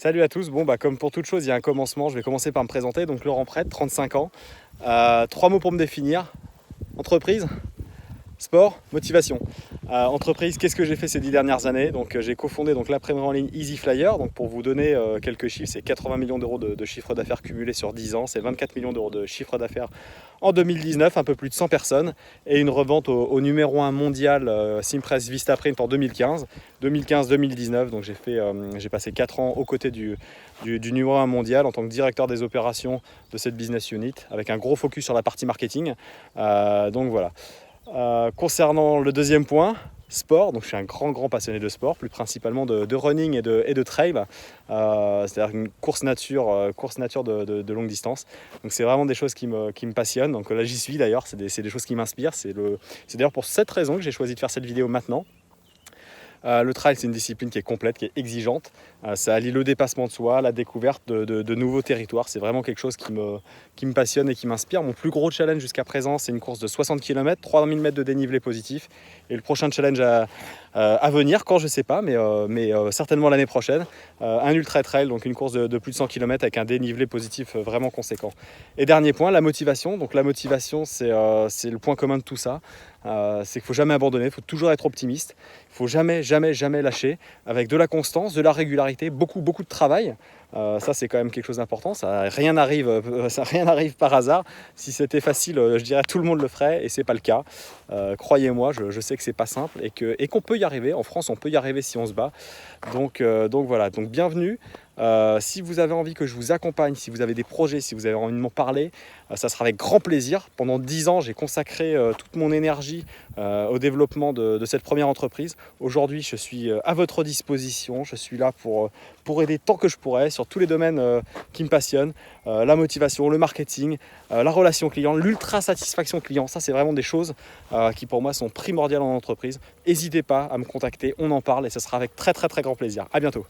Salut à tous, comme pour toute chose, il y a un commencement. Je vais commencer par me présenter. Donc Laurent Prêtre, 35 ans. 3 mots pour me définir. Entreprise, sport, motivation. Entreprise, qu'est-ce que j'ai fait ces 10 dernières années? Donc j'ai cofondé l'après-midi en ligne Easy Flyer. Donc pour vous donner quelques chiffres, c'est 80 millions d'euros de chiffre d'affaires cumulé sur 10 ans. C'est 24 millions d'euros de chiffre d'affaires en 2019, un peu plus de 100 personnes. Et une revente au numéro 1 mondial Cimpress Vistaprint en 2015. 2015-2019, donc j'ai passé 4 ans aux côtés du numéro 1 mondial en tant que directeur des opérations de cette business unit, avec un gros focus sur la partie marketing. Donc voilà. Concernant le deuxième point, sport, donc je suis un grand passionné de sport, plus principalement de running et de trail, c'est-à-dire une course nature de longue distance. Donc c'est vraiment des choses qui me passionnent. Donc là j'y suis d'ailleurs, c'est des choses qui m'inspirent. C'est d'ailleurs pour cette raison que j'ai choisi de faire cette vidéo maintenant. Le trail, c'est une discipline qui est complète, qui est exigeante. Ça allie le dépassement de soi, la découverte de nouveaux territoires. C'est vraiment quelque chose qui me passionne et qui m'inspire. Mon plus gros challenge jusqu'à présent, c'est une course de 60 km, 3000 mètres de dénivelé positif. Et le prochain challenge à venir, quand je ne sais pas, mais certainement l'année prochaine, un ultra trail, donc une course de plus de 100 km avec un dénivelé positif vraiment conséquent. Et dernier point, la motivation. Donc la motivation, c'est le point commun de tout ça. C'est qu'il ne faut jamais abandonner, il faut toujours être optimiste, il ne faut jamais lâcher, avec de la constance, de la régularité, beaucoup de travail. Ça c'est quand même quelque chose d'important, rien n'arrive par hasard. Si c'était facile, je dirais tout le monde le ferait, et c'est pas le cas. Croyez-moi, je sais que c'est pas simple et qu'on peut y arriver. En France, on peut y arriver si on se bat. Donc voilà, donc bienvenue. Si vous avez envie que je vous accompagne, si vous avez des projets, si vous avez envie de m'en parler, ça sera avec grand plaisir. Pendant 10 ans, j'ai consacré toute mon énergie au développement de cette première entreprise. Aujourd'hui, je suis à votre disposition. Je suis là pour aider tant que je pourrai sur tous les domaines qui me passionnent. La motivation, le marketing, la relation client, l'ultra satisfaction client. Ça, c'est vraiment des choses qui pour moi sont primordiales en entreprise. N'hésitez pas à me contacter, on en parle et ce sera avec très grand plaisir. À bientôt.